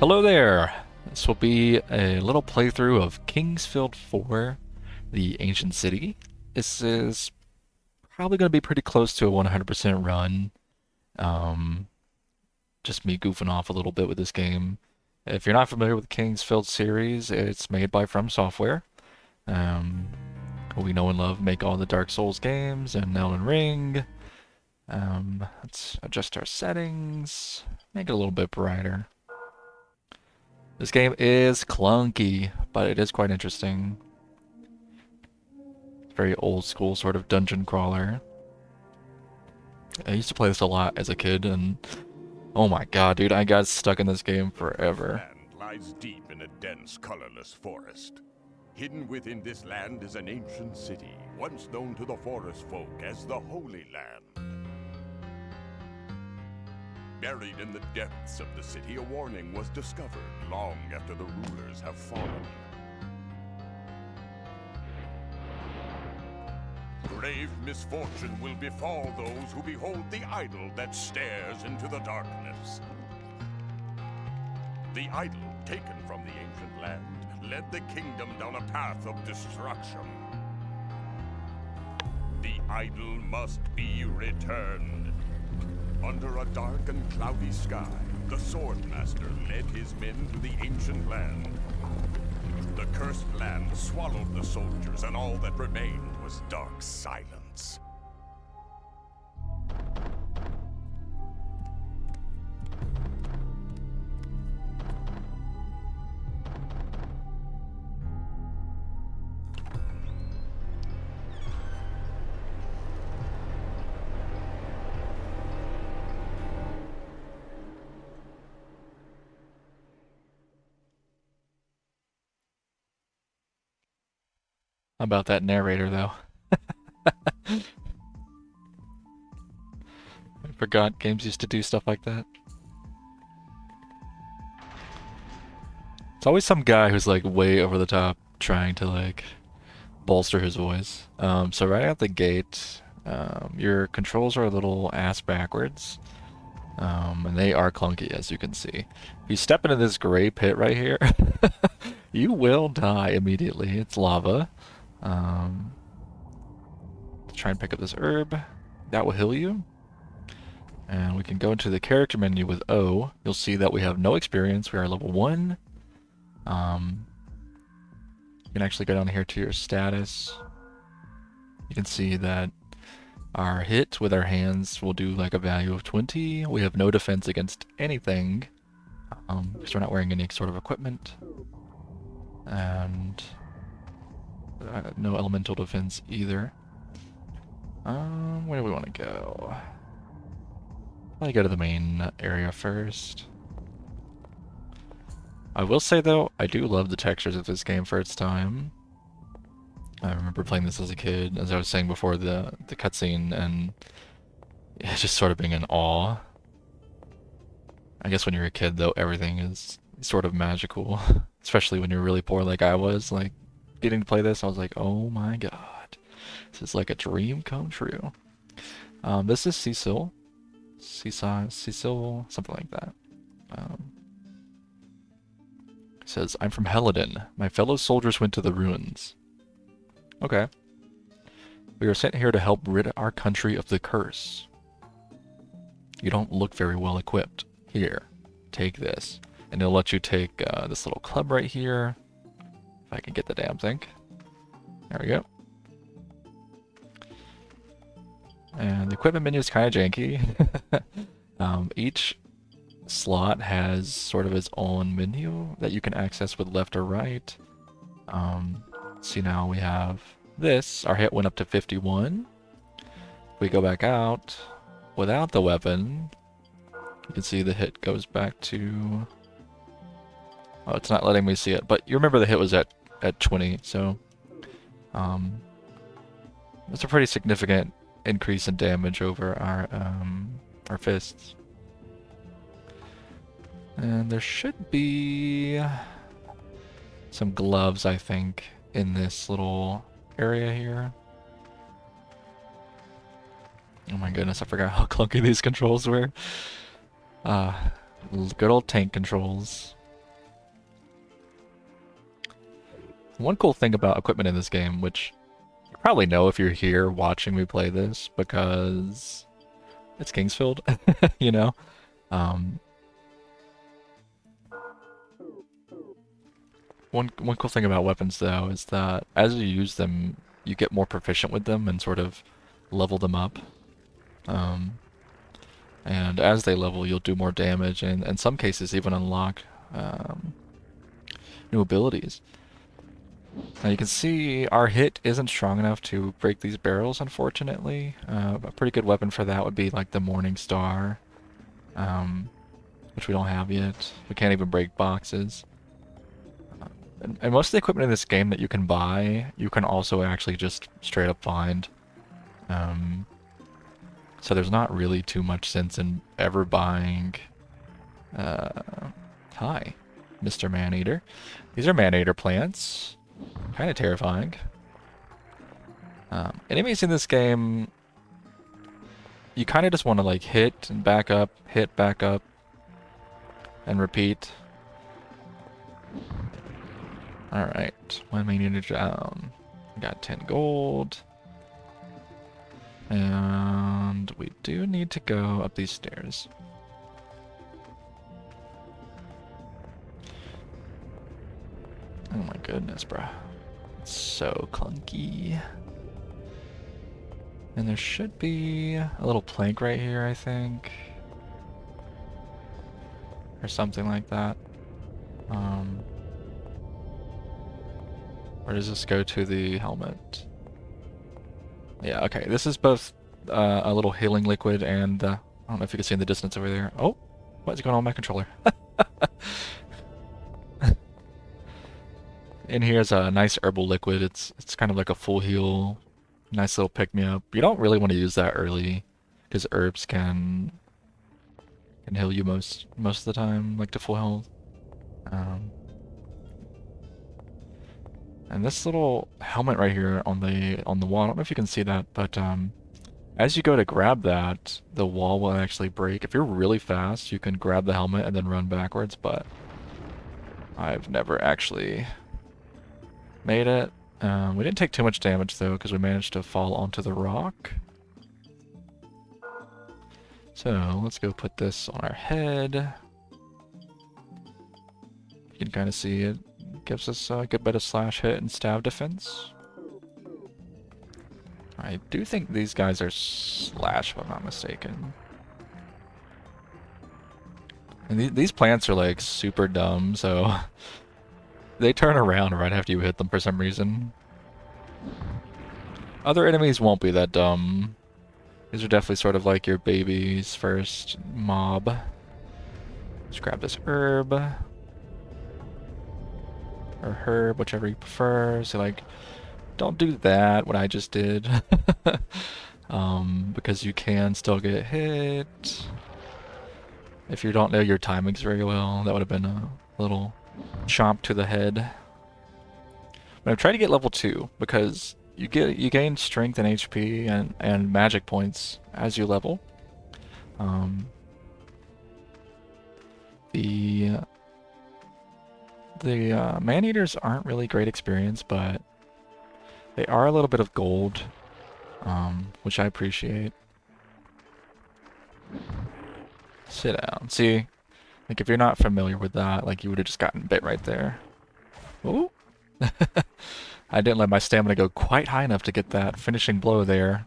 Hello there! This will be a little playthrough of Kingsfield 4, the ancient city. This is probably going to be pretty close to a 100% run. Um, just me goofing off a little bit with this game. If you're not familiar with the Kingsfield series, it's made by From Software. Um, who we know and love, make all the Dark Souls games and Elden Ring. Let's adjust our settings, make it a little bit brighter. This game is clunky, but it is quite interesting. Very old school sort of dungeon crawler. I used to play this a lot as a kid, and oh my god, dude, I got stuck in this game forever. Land lies deep in a dense, colorless forest. Hidden within this land is an ancient city, once known to the forest folk as the Holy Land. Buried in the depths of the city, a warning was discovered long after the rulers have fallen. Grave misfortune will befall those who behold the idol that stares into the darkness. The idol, taken from the ancient land, led the kingdom down a path of destruction. The idol must be returned. Under a dark and cloudy sky, the Swordmaster led his men to the ancient land. The cursed land swallowed the soldiers, and all that remained was dark silence. How about that narrator, though? I forgot games used to do stuff like that. It's always some guy who's like way over the top trying to like bolster his voice. So right out the gate, your controls are a little ass backwards. And they are clunky, as you can see. If you step into this gray pit right here, you will die immediately. It's lava. Let's try and pick up this herb. That will heal you. And we can go into the character menu with O. You'll see that we have no experience. We are level 1. You can actually go down here to your status. You can see that our hit with our hands will do like a value of 20. We have no defense against anything, because we're not wearing any sort of equipment. And no elemental defense either. Where do we want to go? Probably go to the main area first. I will say though, I do love the textures of this game for its time. I remember playing this as a kid, as I was saying before, the cutscene, and just sort of being in awe. I guess when you're a kid though, everything is sort of magical. Especially when you're really poor like I was, like getting to play this, I was like, oh my god. This is like a dream come true. This is Cecil. Cecil, something like that. It says, I'm from Helladin. My fellow soldiers went to the ruins. Okay. We are sent here to help rid our country of the curse. You don't look very well equipped. Here, take this. And it'll let you take this little club right here. If I can get the damn thing. There we go. And the equipment menu is kind of janky. Each slot has sort of its own menu that you can access with left or right. See, now we have this. Our hit went up to 51. If we go back out without the weapon, you can see the hit goes back to... Oh, it's not letting me see it, but you remember the hit was at 20, so... That's a pretty significant increase in damage over our fists. And there should be some gloves, I think, in this little area here. Oh my goodness, I forgot how clunky these controls were. Good old tank controls. One cool thing about equipment in this game, which you probably know if you're here watching me play this, because it's Kingsfield, you know? Um, one cool thing about weapons, though, is that as you use them, you get more proficient with them and sort of level them up. Um, and as they level, you'll do more damage, and in some cases even unlock um, new abilities. Now you can see our hit isn't strong enough to break these barrels, unfortunately. A pretty good weapon for that would be like the Morning Star, um, which we don't have yet. We can't even break boxes. And most of the equipment in this game that you can buy, you can also actually just straight up find. Um, so there's not really too much sense in ever buying. Uh, Hi, Mr. Maneater. These are Maneater plants. Kind of terrifying. Enemies in this game, you kind of just want to like hit, back up, and repeat. Alright, one Maneater down. Got 10 gold. And we do need to go up these stairs. Oh my goodness, bruh. It's so clunky. And there should be a little plank right here, I think. Or something like that. Where does this go to the helmet? Yeah, okay. This is both a little healing liquid and I don't know if you can see in the distance over there. Oh, what's going on with my controller? In here is a nice herbal liquid. It's kind of like a full heal, nice little pick me up. You don't really want to use that early because herbs can heal you most of the time, like to full health. Um, and this little helmet right here on the wall, I don't know if you can see that, but as you go to grab that, the wall will actually break. If you're really fast, you can grab the helmet and then run backwards, but I've never actually made it. We didn't take too much damage though, because we managed to fall onto the rock. So let's go put this on our head. You can kind of see it gives us a good bit of slash hit and stab defense. I do think these guys are slash, if I'm not mistaken. And these plants are like super dumb, so they turn around right after you hit them for some reason. Other enemies won't be that dumb. These are definitely sort of like your baby's first mob. Let's grab this herb. Or herb, whichever you prefer. So like, don't do that, what I just did. Because you can still get hit. If you don't know your timings very well, that would have been a little chomp to the head. But I'm trying to get level 2 because you gain strength and HP and magic points as you level. The man-eaters aren't really great experience, but they are a little bit of gold, which I appreciate. Sit down. See, like if you're not familiar with that, like you would have just gotten bit right there. Ooh. I didn't let my stamina go quite high enough to get that finishing blow there.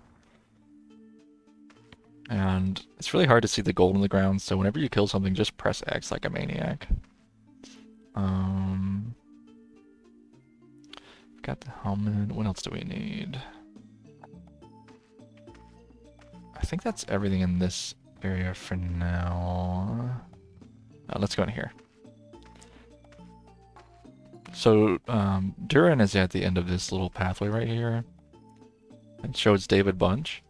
And it's really hard to see the gold on the ground, so whenever you kill something, just press X like a maniac. Got the helmet. What else do we need? I think that's everything in this area for now. Let's go in here. So, Durin is at the end of this little pathway right here. It shows David Bunch.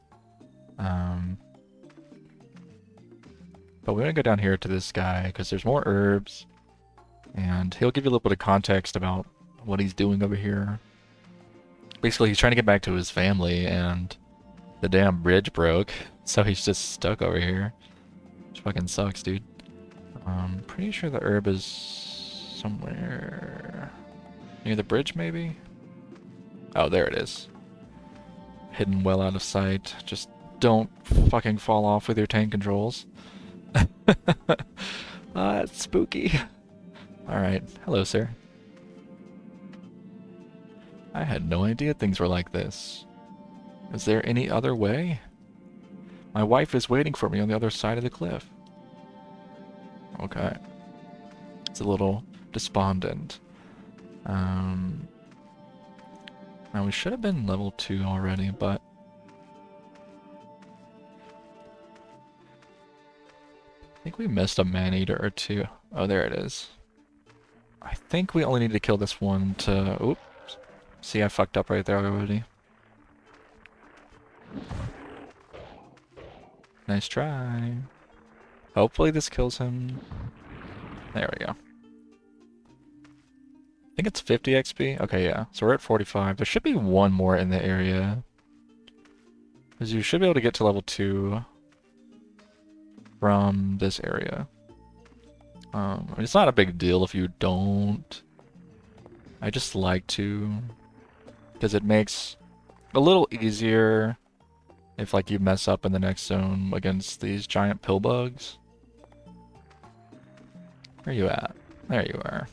But we're gonna go down here to this guy because there's more herbs. And he'll give you a little bit of context about what he's doing over here. Basically, he's trying to get back to his family, and the damn bridge broke, so he's just stuck over here. Which fucking sucks, dude. I'm pretty sure the herb is somewhere... Near the bridge, maybe? Oh, there it is. Hidden well out of sight. Just don't fucking fall off with your tank controls. It's spooky. Alright, hello, sir. I had no idea things were like this. Is there any other way? My wife is waiting for me on the other side of the cliff. Okay. It's a little despondent. Now we should have been level 2 already, but I think we missed a man-eater or two. Oh, there it is. I think we only need to kill this one to... Oops. See, I fucked up right there already. Nice try. Hopefully this kills him. There we go. I think it's 50 XP. Okay, yeah. So we're at 45. There should be one more in the area. Because you should be able to get to level 2 from this area. It's not a big deal if you don't. I just like to. Because it makes a little easier if like you mess up in the next zone against these giant pill bugs. Where are you at? There you are.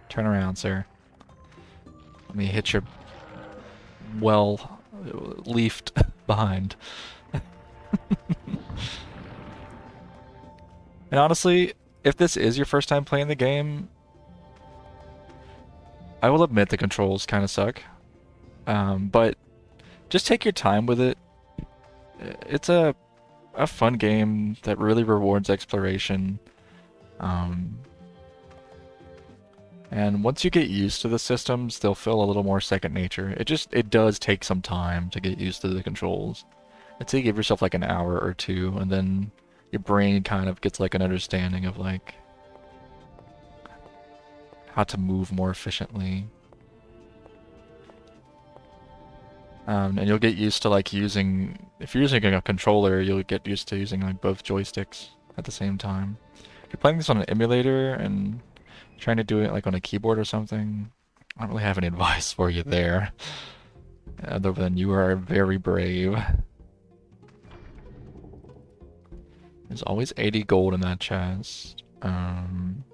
Turn around, sir. Let me hit your well leafed behind. And honestly, if this is your first time playing the game, I will admit the controls kind of suck. But just take your time with it. It's a fun game that really rewards exploration. And once you get used to the systems, they'll feel a little more second nature. It does take some time to get used to the controls. I'd say give yourself like an hour or two, and then your brain kind of gets like an understanding of like how to move more efficiently. And you'll get used to like using, if you're using a controller, you'll get used to using like both joysticks at the same time. If you're playing this on an emulator and trying to do it like on a keyboard or something, I don't really have any advice for you there. Other than you are very brave. There's always 80 gold in that chest. And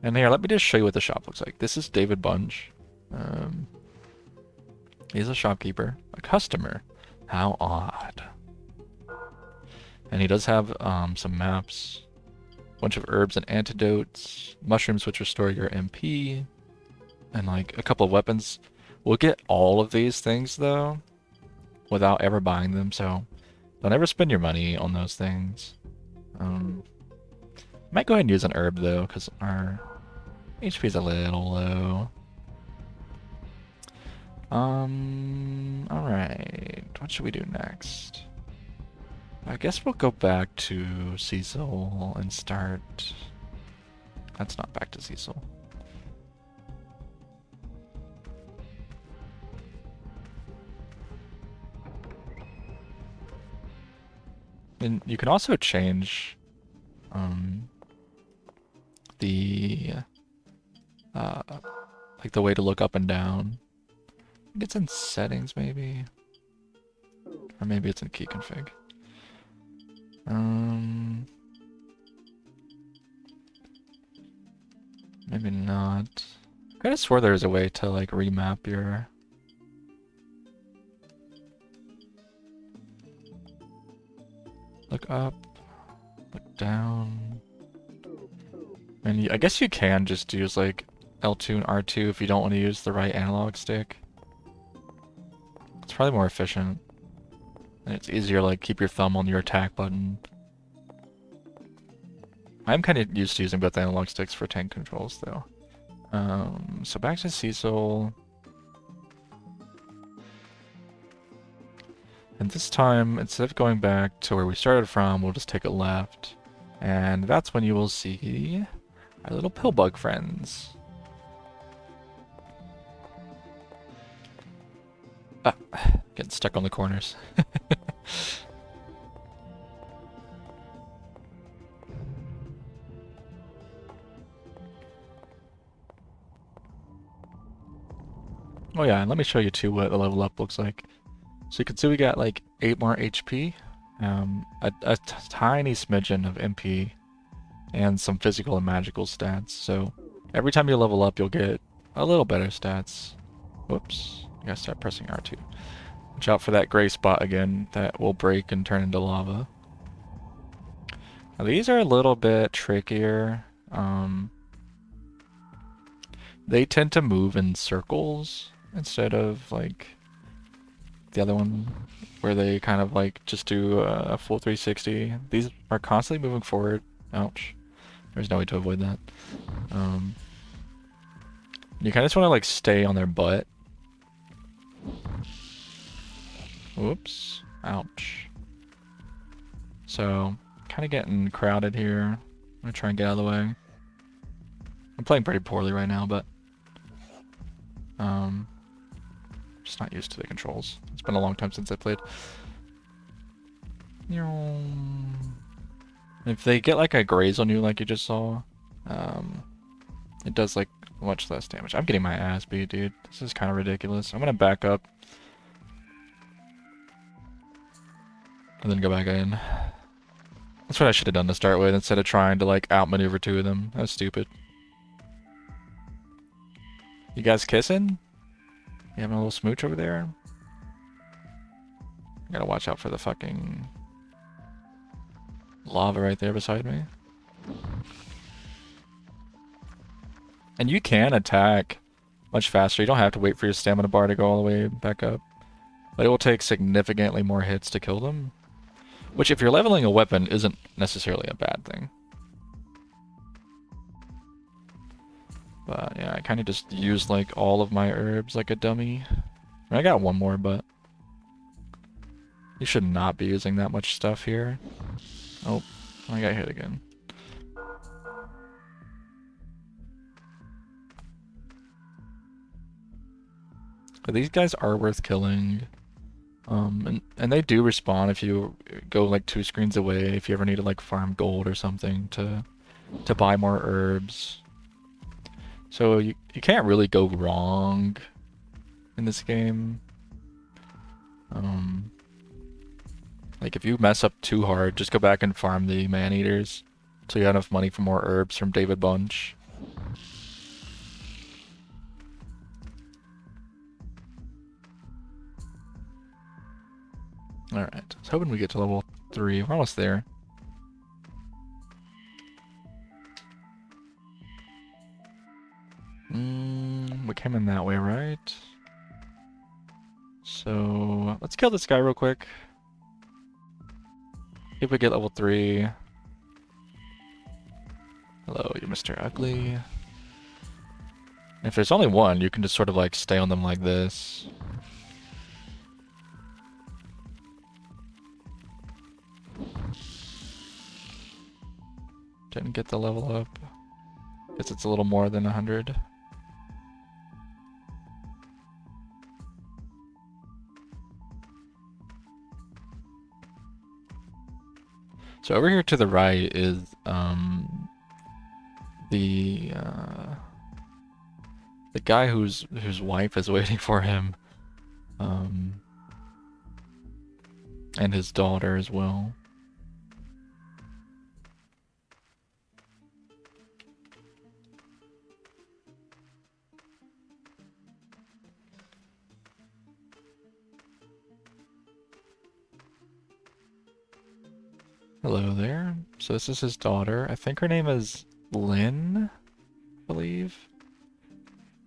here, let me just show you what the shop looks like. This is David Bunch. He's a shopkeeper. A customer. How odd. And he does have some maps. Bunch of herbs and antidotes. Mushrooms which restore your MP. And like a couple of weapons. We'll get all of these things though without ever buying them, so don't ever spend your money on those things. Might go ahead and use an herb though, because our HP is a little low. Alright. What should we do next? I guess we'll go back to Cecil and start... That's not back to Cecil. And you can also change the like the way to look up and down. I think it's in settings maybe. Or maybe it's in key config. Maybe not. I could have swore there was a way to like remap your... Look up, look down. And I guess you can just use like L2 and R2 if you don't want to use the right analog stick. It's probably more efficient. And it's easier like keep your thumb on your attack button. I'm kind of used to using both analog sticks for tank controls though. So back to Cecil. And this time, instead of going back to where we started from, we'll just take a left. And that's when you will see our little pillbug friends. Ah, getting stuck on the corners. Oh yeah, and let me show you too what the level up looks like. So you can see we got like 8 more HP, a tiny smidgen of MP, and some physical and magical stats. So every time you level up, you'll get a little better stats. Whoops, I gotta start pressing R2. Watch out for that gray spot again that will break and turn into lava. Now, these are a little bit trickier. They tend to move in circles instead of like the other one where they kind of like just do a full 360. These are constantly moving forward. Ouch. There's no way to avoid that. Um, you kind of just want to like stay on their butt. Whoops. Ouch. So, kind of getting crowded here. I'm gonna try and get out of the way. I'm playing pretty poorly right now, but um, just not used to the controls. It's been a long time since I played. If they get like a graze on you like you just saw, um, it does like much less damage. I'm getting my ass beat, dude. This is kind of ridiculous. I'm gonna back up and then go back in. That's what I should have done to start with instead of trying to like outmaneuver two of them. That was stupid. You guys kissing? You having a little smooch over there? I gotta watch out for the fucking lava right there beside me. And you can attack much faster. You don't have to wait for your stamina bar to go all the way back up. But it will take significantly more hits to kill them. Which, if you're leveling a weapon, isn't necessarily a bad thing. But yeah, I kind of just used like all of my herbs like a dummy. I got one more, but you should not be using that much stuff here. Oh, I got hit again. But these guys are worth killing. And they do respawn if you go like 2 screens away, if you ever need to like farm gold or something to buy more herbs. So you can't really go wrong in this game. Like if you mess up too hard, just go back and farm the man-eaters so you have enough money for more herbs from David Bunch. Alright, I was hoping we get to level 3. We're almost there. We came in that way, right? So, let's kill this guy real quick. If we get level 3. Hello, you Mr. Ugly. If there's only one, you can just sort of like stay on them like this. Didn't get the level up. Guess it's a little more than 100. So over here to the right is the guy whose wife is waiting for him, and his daughter as well. Hello there. So this is his daughter. I think her name is Lynn, I believe.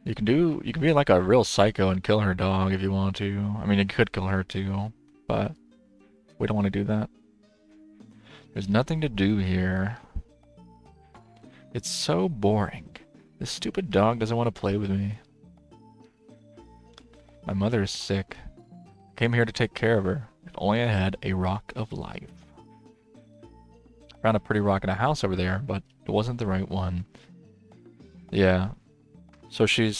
You can be like a real psycho and kill her dog if you want to. I mean, you could kill her too, but we don't want to do that. There's nothing to do here. It's so boring. This stupid dog doesn't want to play with me. My mother is sick. Came here to take care of her. If only I had a rock of life. Found a pretty rock in a house over there, but it wasn't the right one. Yeah. So she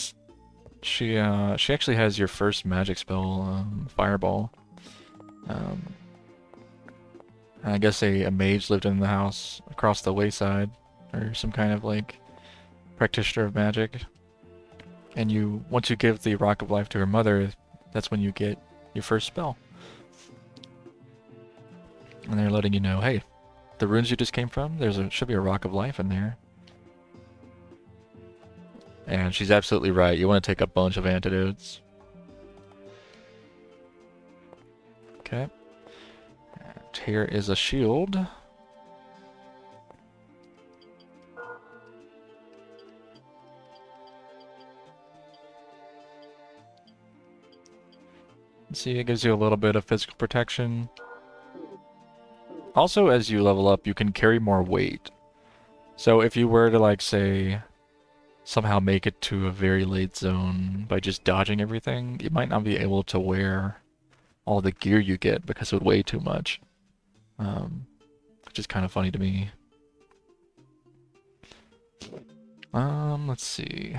actually has your first magic spell, Fireball. And I guess a mage lived in the house across the wayside, or some kind of like practitioner of magic. And once you give the Rock of Life to her mother, that's when you get your first spell. And they're letting you know, hey, the runes you just came from, should be a Rock of Life in there. And she's absolutely right. You want to take a bunch of antidotes. Okay. And here is a shield. See, it gives you a little bit of physical protection. Also, as you level up, you can carry more weight. So if you were to, like, say, somehow make it to a very late zone by just dodging everything, you might not be able to wear all the gear you get because it would weigh too much. Which is kind of funny to me. Let's see.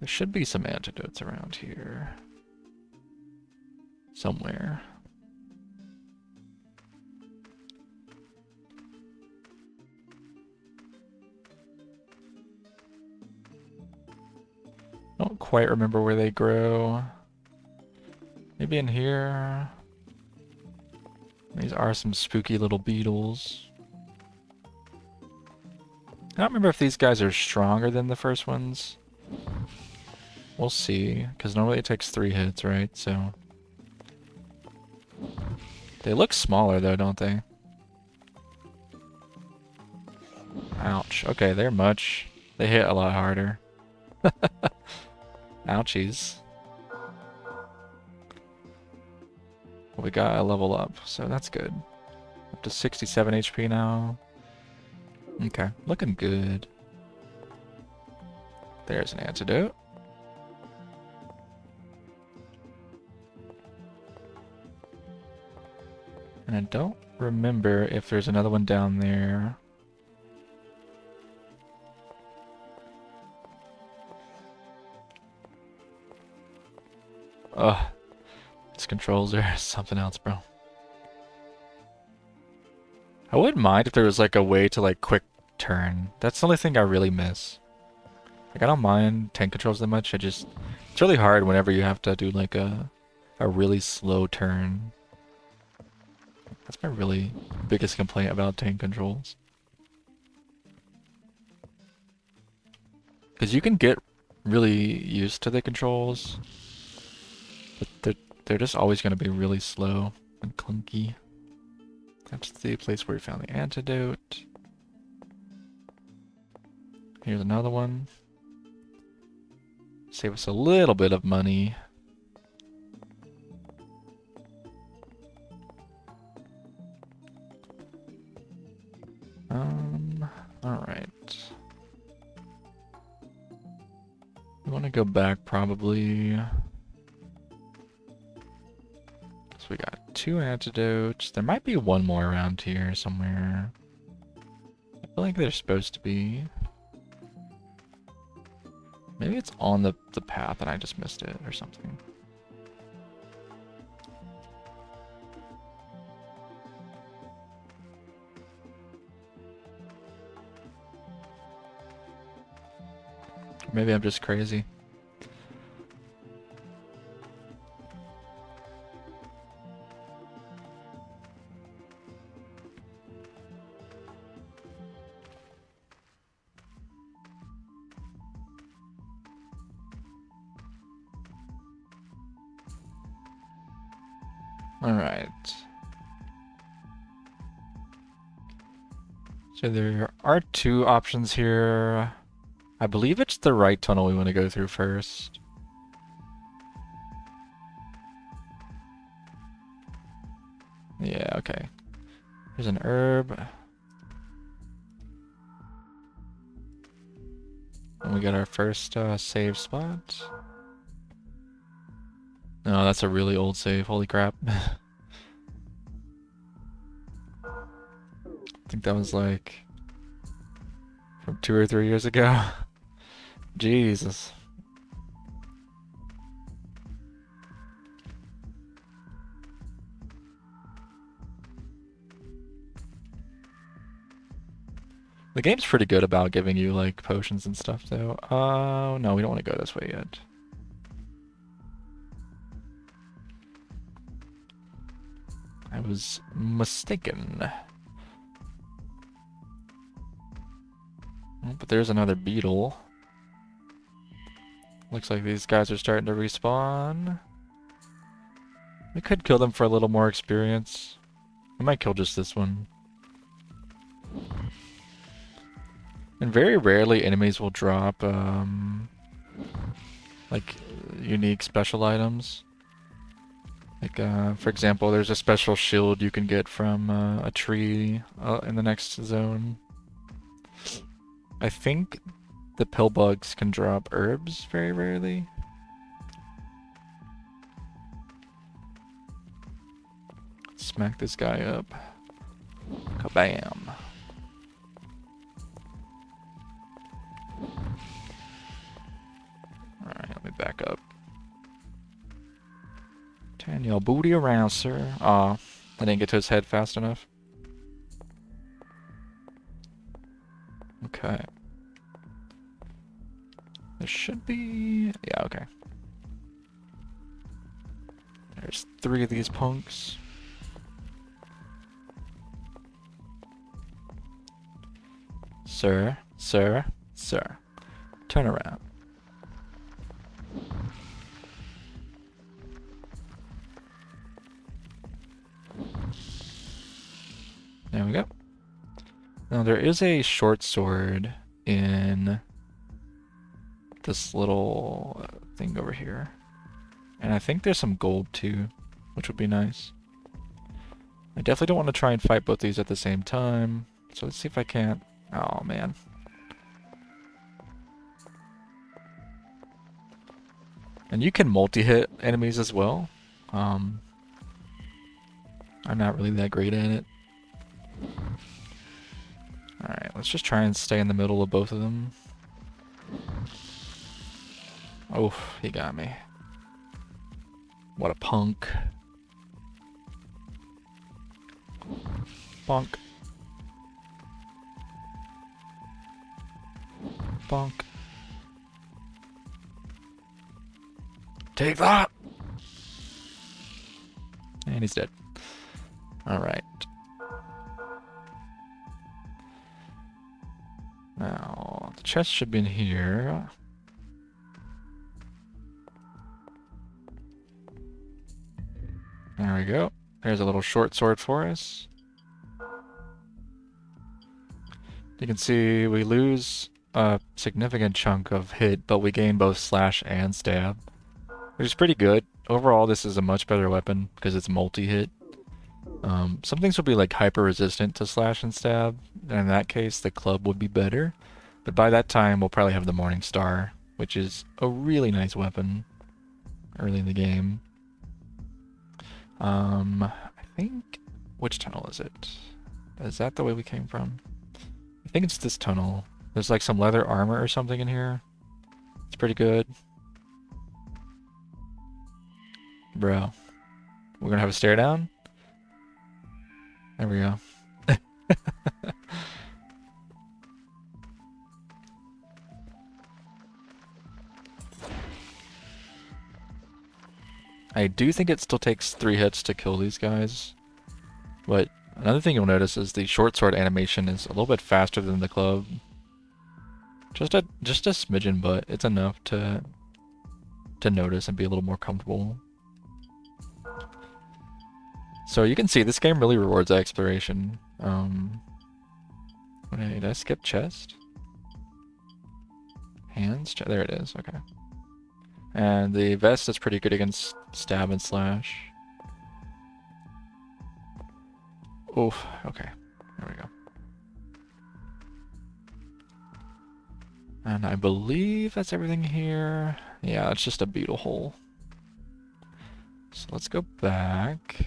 There should be some antidotes around here. Somewhere. I don't quite remember where they grow. Maybe in here. These are some spooky little beetles. I don't remember if these guys are stronger than the first ones. We'll see, because normally it takes 3 hits, right? So they look smaller though, don't they? Ouch. Okay, they hit a lot harder. Ouchies. Well, we got a level up, so that's good. Up to 67 HP now. Okay, looking good. There's an antidote. And I don't remember if there's another one down there. Ugh. These controls are something else, bro. I wouldn't mind if there was like a way to like quick turn. That's the only thing I really miss. Like I don't mind tank controls that much. It's really hard whenever you have to do like a really slow turn. That's my really biggest complaint about tank controls. Because you can get really used to the controls, but they're just always going to be really slow and clunky. That's the place where we found the antidote. Here's another one. Save us a little bit of money. Alright. We want to go back probably. So we got 2 antidotes. There might be one more around here somewhere. I feel like there's supposed to be. Maybe it's on the path and I just missed it or something. Maybe I'm just crazy. Alright. So there are 2 options here. I believe it's the right tunnel we want to go through first. Yeah, okay. There's an herb. And we got our first save spot. No, that's a really old save. Holy crap. I think that was like from 2 or 3 years ago. Jesus. The game's pretty good about giving you like potions and stuff though. Oh, no, we don't want to go this way yet. I was mistaken. Oh, but there's another beetle. Looks like these guys are starting to respawn. We could kill them for a little more experience. I might kill just this one. And very rarely enemies will drop, like, unique special items. Like, for example, there's a special shield you can get from a tree in the next zone. I think the pill bugs can drop herbs very rarely. Smack this guy up. Kabam. Alright, let me back up. Turn your booty around, sir. Aw, I didn't get to his head fast enough. Okay. There should be... Yeah, okay. There's 3 of these punks. Sir, sir, sir. Turn around. There we go. Now there is a short sword in this little thing over here. And I think there's some gold too, which would be nice. I definitely don't want to try and fight both these at the same time. So let's see if I can't. Oh man. And you can multi-hit enemies as well. I'm not really that great at it. Alright, let's just try and stay in the middle of both of them. Oh, he got me. What a punk. Bonk. Bonk. Take that! And he's dead. Alright. Now, the chest should be in here. There we go. There's a little short sword for us. You can see we lose a significant chunk of hit, but we gain both slash and stab, which is pretty good. Overall, this is a much better weapon because it's multi-hit. Some things will be like hyper-resistant to slash and stab, and in that case, the club would be better. But by that time, we'll probably have the Morning Star, which is a really nice weapon early in the game. I think... Which tunnel is it? Is that the way we came from? I think it's this tunnel. There's like some leather armor or something in here. It's pretty good. Bro. We're gonna have a stare down? There we go. I do think it still takes 3 hits to kill these guys. But another thing you'll notice is the short sword animation is a little bit faster than the club. Just a smidgen, but it's enough to notice and be a little more comfortable. So you can see this game really rewards exploration. Wait, did I skip chest? Hands? There it is, okay. And the vest is pretty good against stab and slash. Oof, okay. There we go. And I believe that's everything here. Yeah, it's just a beetle hole. So let's go back.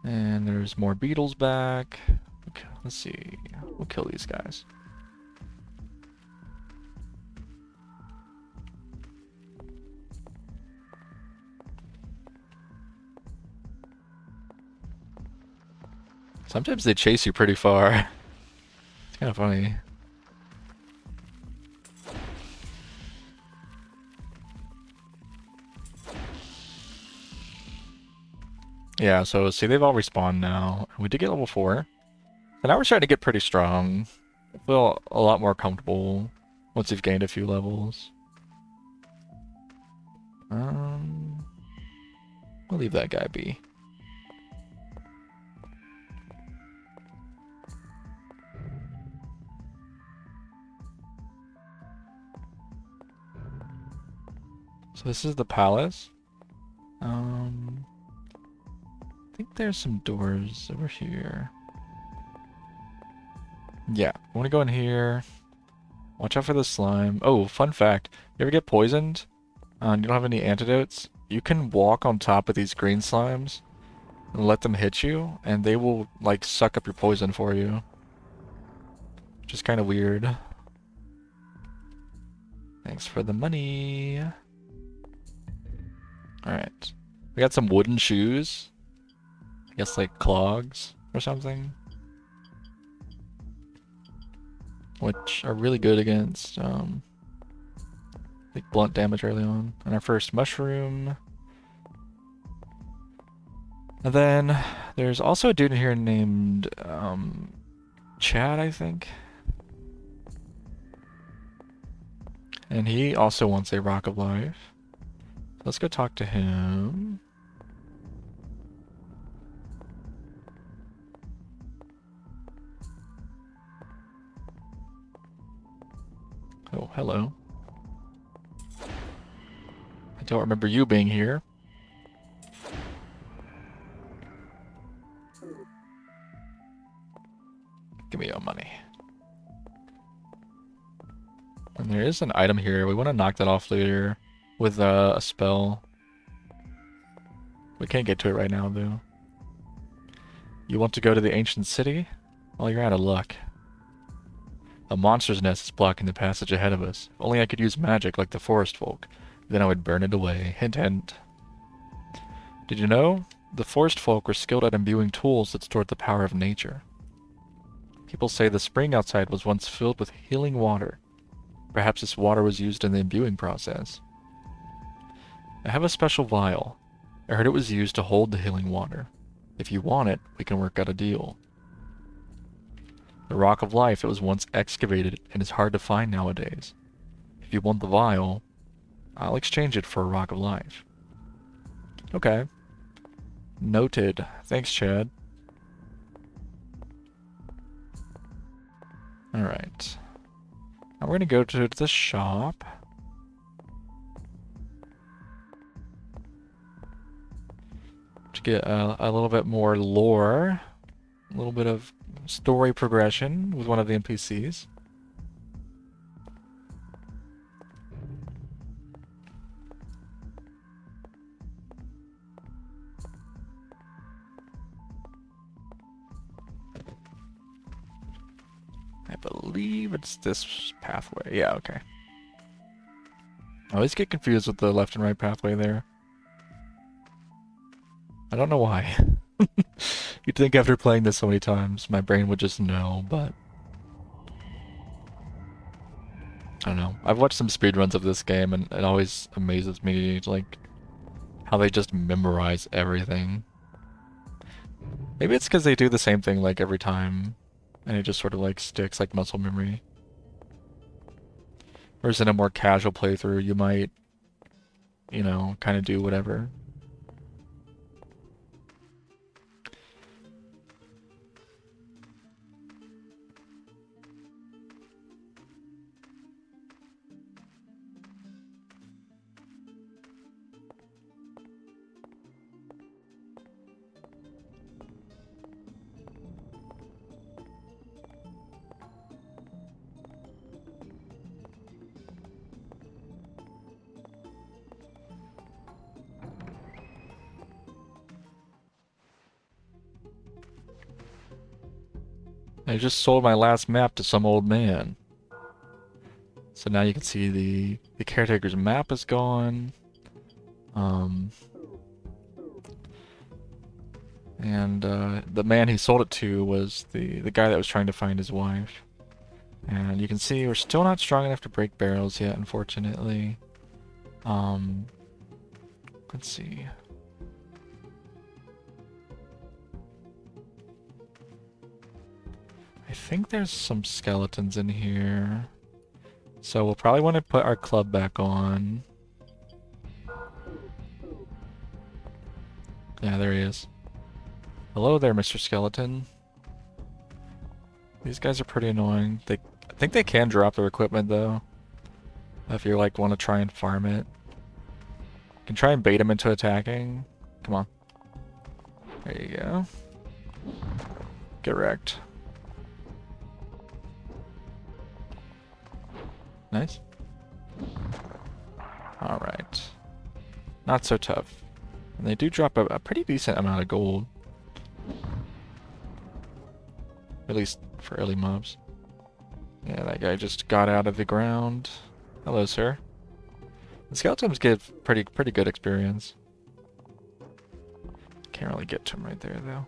And there's more beetles back. Okay, let's see. We'll kill these guys. Sometimes they chase you pretty far. It's kind of funny. Yeah, so see, they've all respawned now. We did get level 4. So now we're starting to get pretty strong. I feel a lot more comfortable once you've gained a few levels. Um, we'll leave that guy be. So this is the palace. I think there's some doors over here. Yeah, I want to go in here. Watch out for the slime. Oh, fun fact. You ever get poisoned? And you don't have any antidotes? You can walk on top of these green slimes and let them hit you, and they will, like, suck up your poison for you. Which is kind of weird. Thanks for the money. Alright. We got some wooden shoes. I guess, like, clogs or something. Which are really good against, like, blunt damage early on. And our first mushroom. And then there's also a dude in here named Chad, I think. And he also wants a Rock of Life. Let's go talk to him. Oh, hello. I don't remember you being here. Give me your money. And there is an item here. We want to knock that off later with a spell. We can't get to it right now, though. You want to go to the ancient city? Well, you're out of luck. A monster's nest is blocking the passage ahead of us. If only I could use magic like the forest folk. Then I would burn it away. Hint, hint. Did you know? The forest folk were skilled at imbuing tools that stored the power of nature. People say the spring outside was once filled with healing water. Perhaps this water was used in the imbuing process. I have a special vial. I heard it was used to hold the healing water. If you want it, we can work out a deal. The Rock of Life that was once excavated and is hard to find nowadays. If you want the vial, I'll exchange it for a Rock of Life. Okay. Noted. Thanks, Chad. Alright. Now we're gonna go to the shop. To get a little bit more lore. A little bit of story progression with one of the NPCs. I believe it's this pathway. Yeah, okay. I always get confused with the left and right pathway there. I don't know why. You'd think after playing this so many times, my brain would just know, but I don't know. I've watched some speedruns of this game, and it always amazes me, like, how they just memorize everything. Maybe it's because they do the same thing, like, every time, and it just sort of, like, sticks like muscle memory. Whereas in a more casual playthrough, you might, you know, kind of do whatever. I just sold my last map to some old man. So now you can see the caretaker's map is gone. And the man he sold it to was the guy that was trying to find his wife. And you can see we're still not strong enough to break barrels yet, unfortunately. Let's see. think there's some skeletons in here. So we'll probably want to put our club back on. Yeah, there he is. Hello there, Mr. Skeleton. These guys are pretty annoying. I think they can drop their equipment though. If you like want to try and farm it. You can try and bait them into attacking. Come on. There you go. Get wrecked. Nice. Alright. Not so tough. And they do drop a pretty decent amount of gold. At least for early mobs. Yeah, that guy just got out of the ground. Hello, sir. The skeletons give pretty good experience. Can't really get to him right there, though.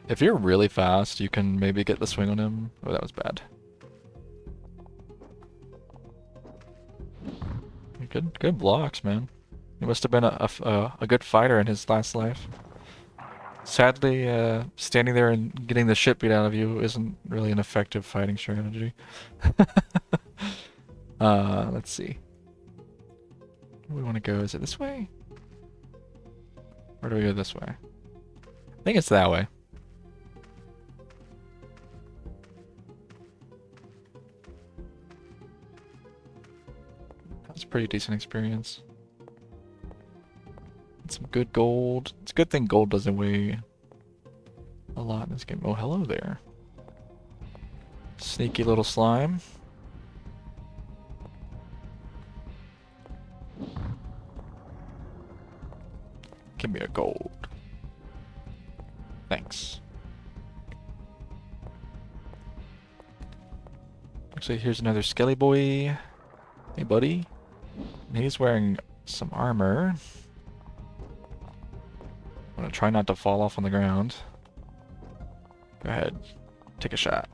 If you're really fast, you can maybe get the swing on him. Oh, that was bad. Good blocks, man. He must have been a good fighter in his last life. Sadly, standing there and getting the shit beat out of you isn't really an effective fighting strategy. Let's see. Where do we want to go? Is it this way? Or do we go this way? I think it's that way. That was a pretty decent experience. Some good gold. It's a good thing gold doesn't weigh a lot in this game. Oh, hello there. Sneaky little slime. Give me a gold. Thanks. Looks like here's another skelly boy. Hey, buddy. And he's wearing some armor. I'm gonna try not to fall off on the ground. Go ahead. Take a shot.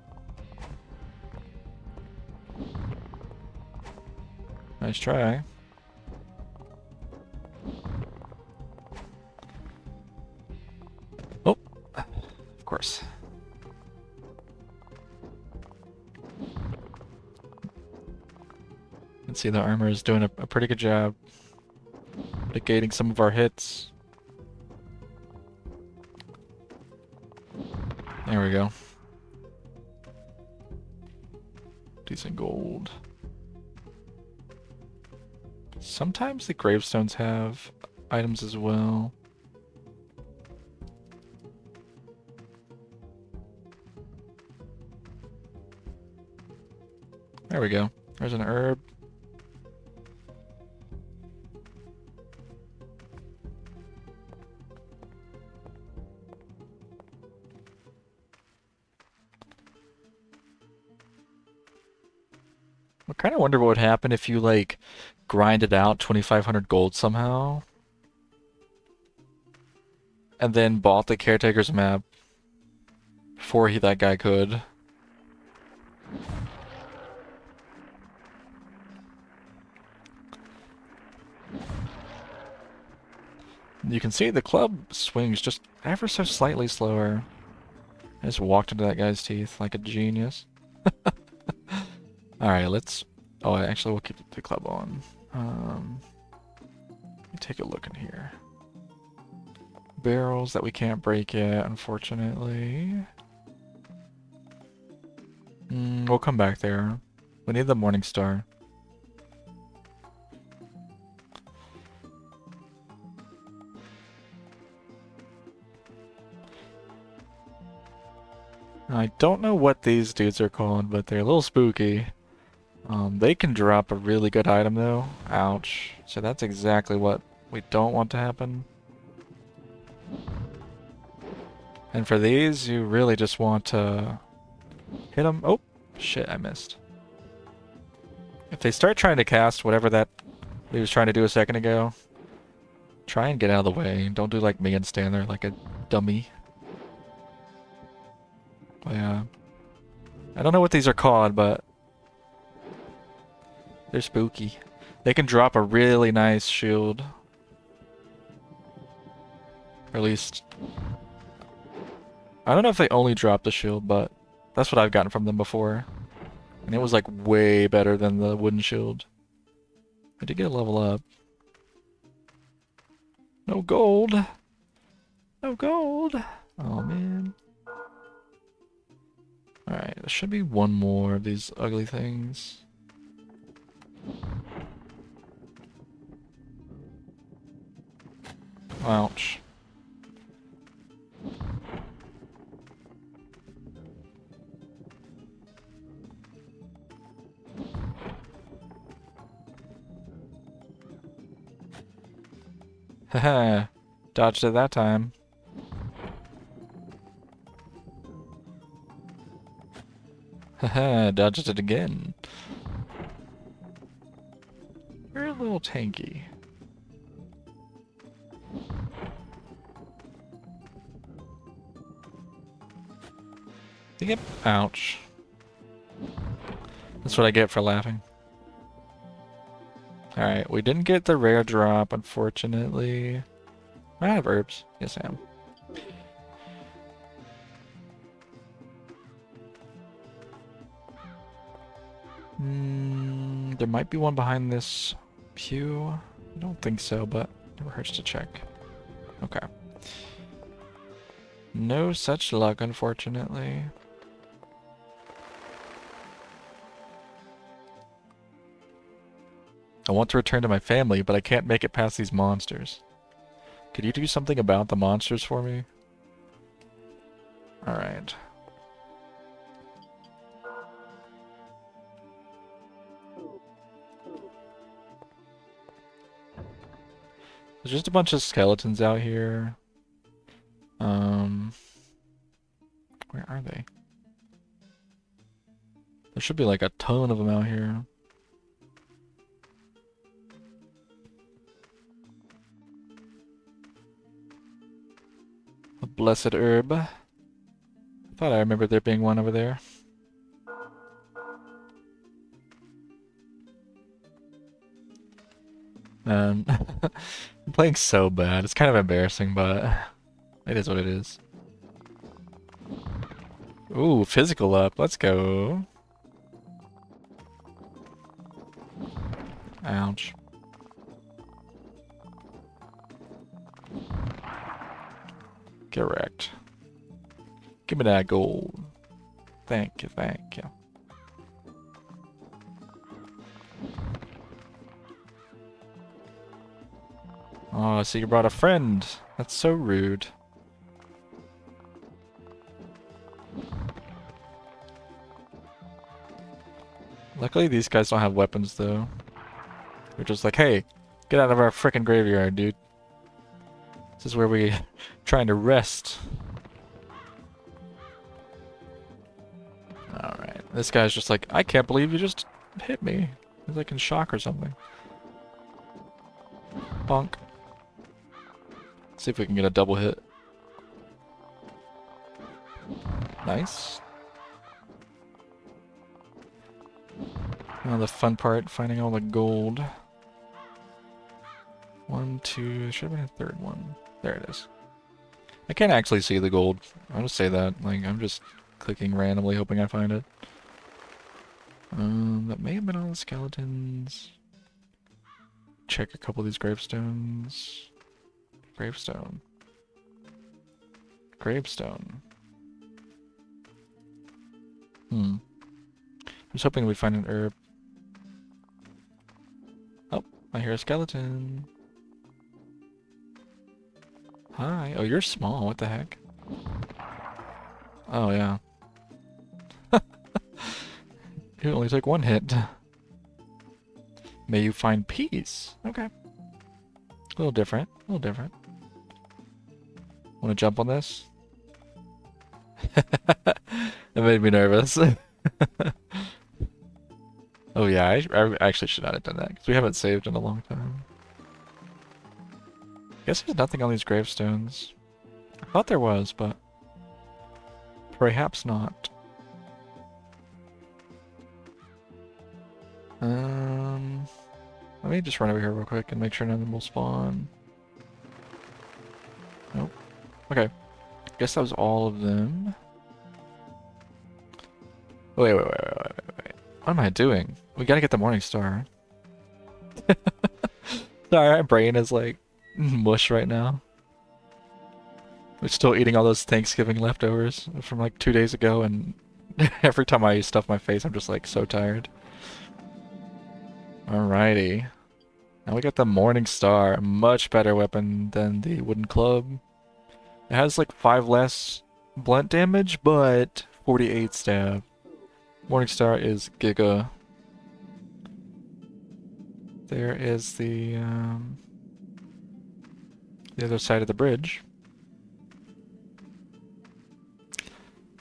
Nice try. Oh! Of course. You can see the armor is doing a pretty good job negating some of our hits. There we go. Decent gold. Sometimes the gravestones have items as well. There we go. There's an herb. I kind of wonder what would happen if you, like, grinded out 2,500 gold somehow. And then bought the Caretaker's map before that guy could. You can see the club swings just ever so slightly slower. I just walked into that guy's teeth like a genius. Alright, let's... Oh, actually, we'll keep the club on. Let me take a look in here. Barrels that we can't break yet, unfortunately. We'll come back there. We need the Morning Star. I don't know what these dudes are called, but they're a little spooky. They can drop a really good item though. Ouch. So that's exactly what we don't want to happen. And for these, you really just want to hit them. Oh, shit, I missed. If they start trying to cast whatever that he was trying to do a second ago, try and get out of the way. Don't do like me and stand there like a dummy. Oh, yeah. I don't know what these are called, but they're spooky. They can drop a really nice shield. Or at least I don't know if they only dropped the shield, but that's what I've gotten from them before. And it was like way better than the wooden shield. I did get a level up. No gold. No gold. Oh man. Alright, there should be one more of these ugly things. Ouch. Haha. Dodged it that time. Haha, dodged it again. You're a little tanky. Yep. Ouch. That's what I get for laughing. Alright, we didn't get the rare drop, unfortunately. I have herbs. Yes, I am. There might be one behind this pew. I don't think so, but never hurts to check. Okay. No such luck, unfortunately. I want to return to my family, but I can't make it past these monsters. Could you do something about the monsters for me? Alright. There's just a bunch of skeletons out here. Where are they? There should be like a ton of them out here. A blessed herb. I thought I remembered there being one over there. I'm playing so bad. It's kind of embarrassing, but it is what it is. Ooh, physical up. Let's go. Ouch. Correct. Give me that gold. Thank you, thank you. Oh, so you brought a friend. That's so rude. Luckily, these guys don't have weapons, though. They're just like, hey, get out of our frickin' graveyard, dude. This is where we trying to rest. Alright. This guy's just like, I can't believe you just hit me. He's like in shock or something. Bonk. See if we can get a double hit. Nice. Now the fun part, finding all the gold. 1, 2, there should have been a third one. There it is. I can't actually see the gold. I'll just say that. Like, I'm just clicking randomly hoping I find it. That may have been all the skeletons. Check a couple of these gravestones. Gravestone. Gravestone. I was hoping we'd find an herb. Oh, I hear a skeleton. Hi. Oh, you're small. What the heck? Oh, yeah. You only took one hit. May you find peace. Okay. A little different. A little different. Want to jump on this? That made me nervous. Oh yeah, I actually should not have done that, because we haven't saved in a long time. Guess there's nothing on these gravestones. I thought there was, but perhaps not. Let me just run over here real quick and make sure none of them will spawn. Nope. Okay. Guess that was all of them. Wait. What am I doing? We gotta get the Morning Star. Sorry, my brain is like mush right now. We're still eating all those Thanksgiving leftovers from like 2 days ago, and every time I stuff my face, I'm just like so tired. Alrighty. Now we got the Morning Star, a much better weapon than the wooden club. It has like 5 less blunt damage, but 48 stab. Morning Star is Giga. There is the other side of the bridge.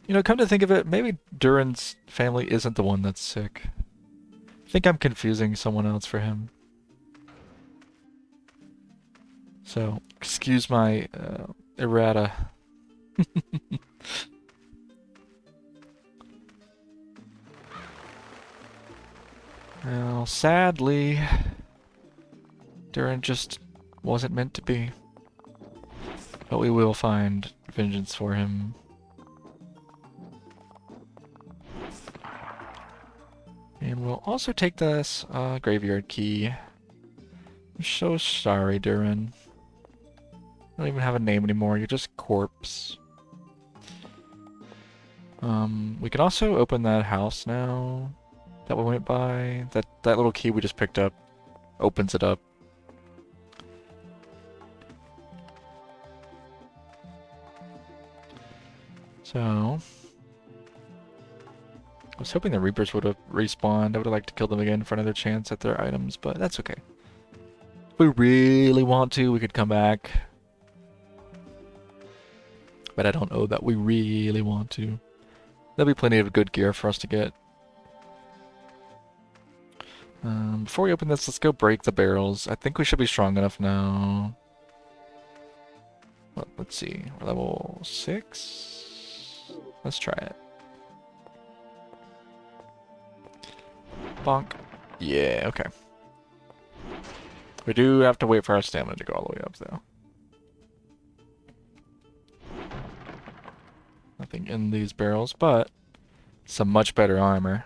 You know, come to think of it, maybe Durin's family isn't the one that's sick. I think I'm confusing someone else for him. So, excuse my errata. Well, sadly, Durin just wasn't meant to be. But we will find vengeance for him. And we'll also take this graveyard key. I'm so sorry, Durin. You don't even have a name anymore, you're just corpse. We can also open that house now that we went by. That little key we just picked up opens it up. So, I was hoping the Reapers would have respawned. I would have liked to kill them again for another chance at their items, but that's okay. If we really want to, we could come back. But I don't know that we really want to. There'll be plenty of good gear for us to get. Before we open this, let's go break the barrels. I think we should be strong enough now. Let's see. We're level 6. Let's try it. Bonk. Yeah, okay. We do have to wait for our stamina to go all the way up, though. Nothing in these barrels, but some much better armor.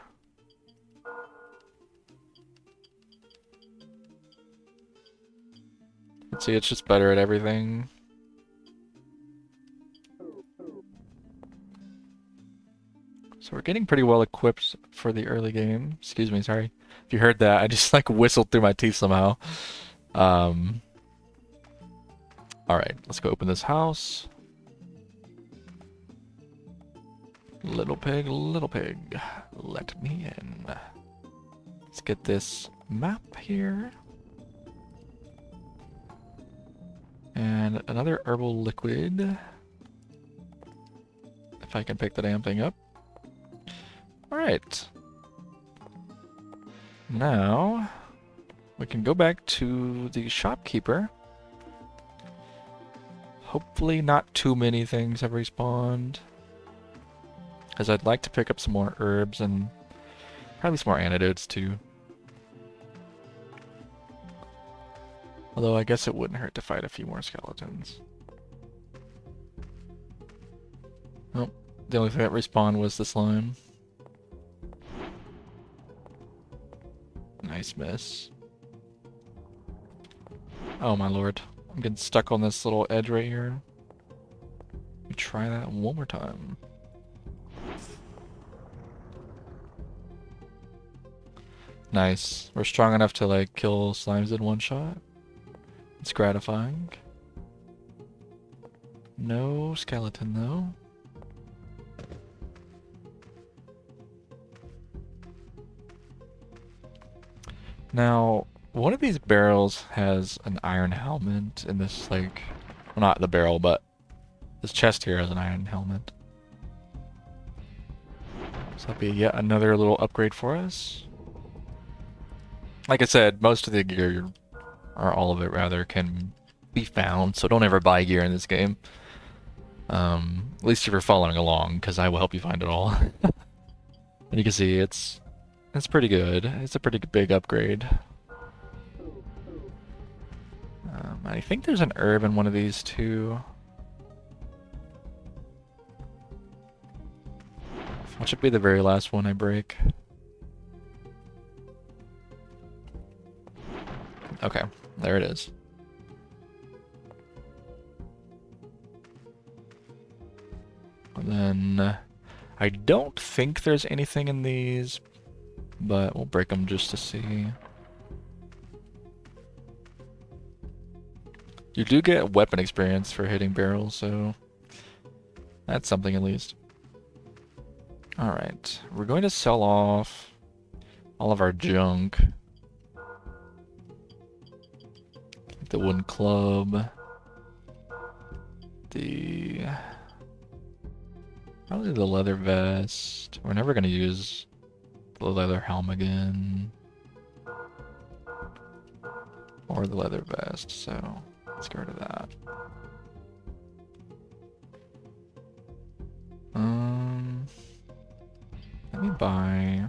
Let's see, it's just better at everything. So we're getting pretty well equipped for the early game. Excuse me, sorry. If you heard that, I just like whistled through my teeth somehow. Alright, let's go open this house. Little pig, let me in. Let's get this map here. And another herbal liquid. If I can pick the damn thing up. Alright. Now, we can go back to the shopkeeper. Hopefully not too many things have respawned. Because I'd like to pick up some more herbs and probably some more antidotes too. Although I guess it wouldn't hurt to fight a few more skeletons. Oh, the only thing that respawned was the slime. Nice miss. Oh my lord. I'm getting stuck on this little edge right here. Let me try that one more time. Nice. We're strong enough to like kill slimes in one shot. It's gratifying. No skeleton though. Now, one of these barrels has an iron helmet in this, like, well, not the barrel, but this chest here has an iron helmet. So that'll be yet another little upgrade for us. Like I said, most of the gear, or all of it rather, can be found, so don't ever buy gear in this game. At least if you're following along, because I will help you find it all. And you can see it's pretty good. It's a pretty big upgrade. I think there's an herb in one of these too. That should be the very last one I break. Okay, there it is. And then I don't think there's anything in these, but we'll break them just to see. You do get weapon experience for hitting barrels, so that's something at least. Alright, we're going to sell off all of our junk. The wooden club. Probably the leather vest. We're never going to use the leather helm again. Or the leather vest, so let's get rid of that. Let me buy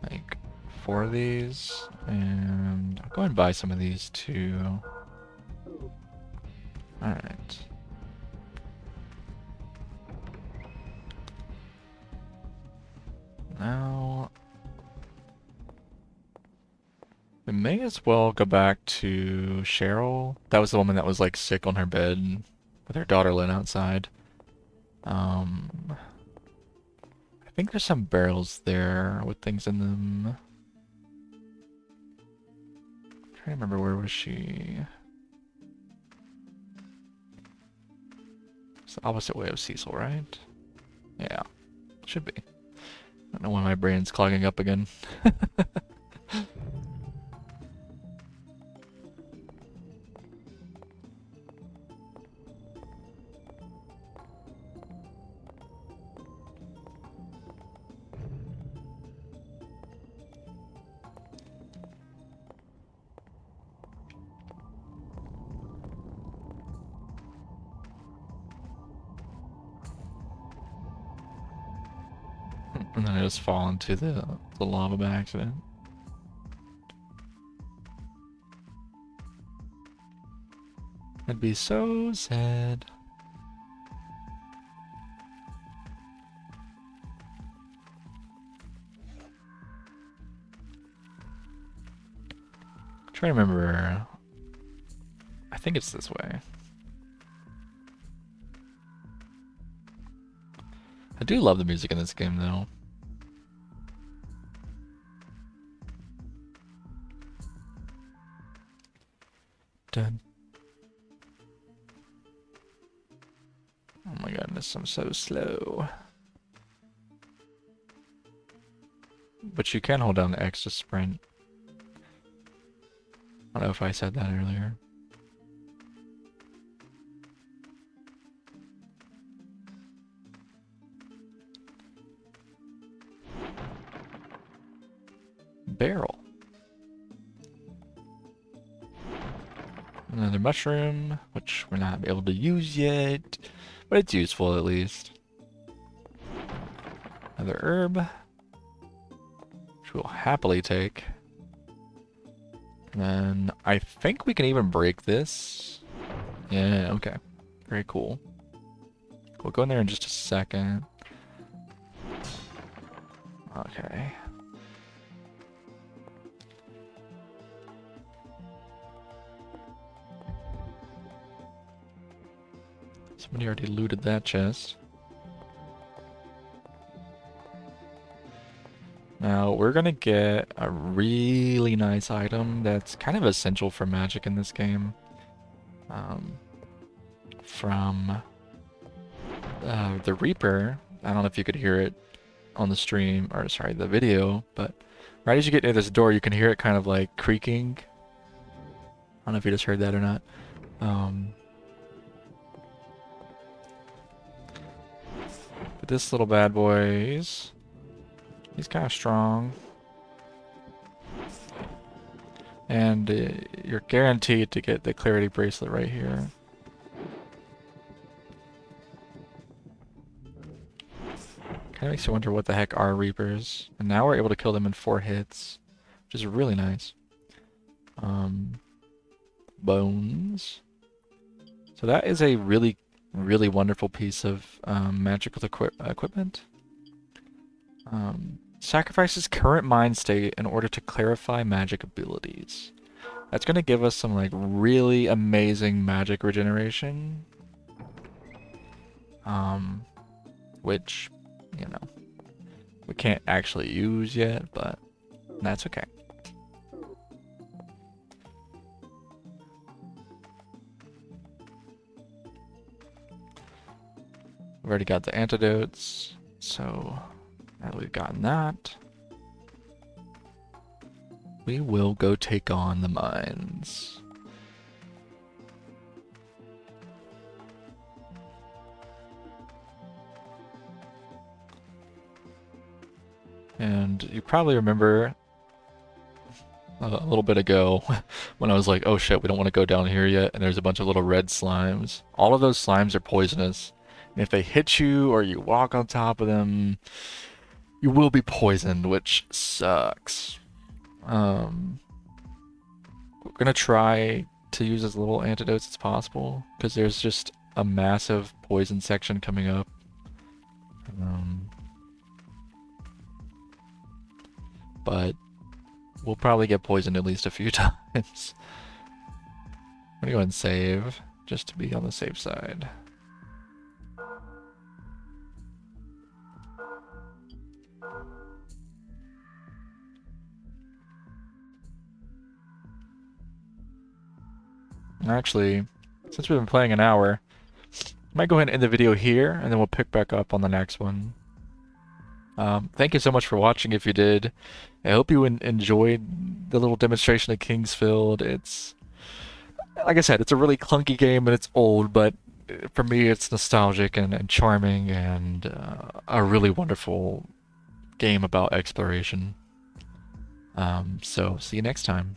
like 4 of these, and I'll go and buy some of these too. Alright. Now, we may as well go back to Cheryl. That was the woman that was like sick on her bed with her daughter laying outside. I think there's some barrels there with things in them. I'm trying to remember, where was she? It's the opposite way of Cecil, right? Yeah, should be. I don't know why my brain's clogging up again. And then I just fall into the lava by accident. I'd be so sad. I'm trying to remember. I think it's this way. I do love the music in this game, though. Dun. Oh my goodness, I'm so slow. But you can hold down the X to sprint. I don't know if I said that earlier. Barrel. Another mushroom, which we're not able to use yet, but it's useful at least. Another herb, which we'll happily take. And then I think we can even break this. Yeah, okay. Very cool. We'll go in there in just a second. Okay. Somebody already looted that chest. Now, we're gonna get a really nice item that's kind of essential for magic in this game. From the Reaper. I don't know if you could hear it on the stream, or sorry, the video, but right as you get near this door, you can hear it kind of like creaking. I don't know if you just heard that or not. But this little bad boy, he's kind of strong. And you're guaranteed to get the clarity bracelet right here. Kind of makes you wonder what the heck are Reapers. And now we're able to kill them in 4 hits, which is really nice. Bones. So that is a really really wonderful piece of magical equipment. Sacrifices current mind state in order to clarify magic abilities. That's gonna give us some like really amazing magic regeneration. Um, which, you know, we can't actually use yet, but that's okay. We've already got the antidotes, so now that we've gotten that, we will go take on the mines. And you probably remember a little bit ago when I was like, oh shit, we don't want to go down here yet, and there's a bunch of little red slimes. All of those slimes are poisonous. And if they hit you or you walk on top of them, you will be poisoned, which sucks. Um, we're gonna try to use as little antidotes as possible, because there's just a massive poison section coming up. Um, but we'll probably get poisoned at least a few times. I'm gonna go ahead and save, just to be on the safe side. Actually, since we've been playing an hour, I might go ahead and end the video here, and then we'll pick back up on the next one. Thank you so much for watching if you did. I hope you enjoyed the little demonstration of Kingsfield. It's, like I said, it's a really clunky game and it's old, but for me it's nostalgic and charming and a really wonderful game about exploration. So see you next time.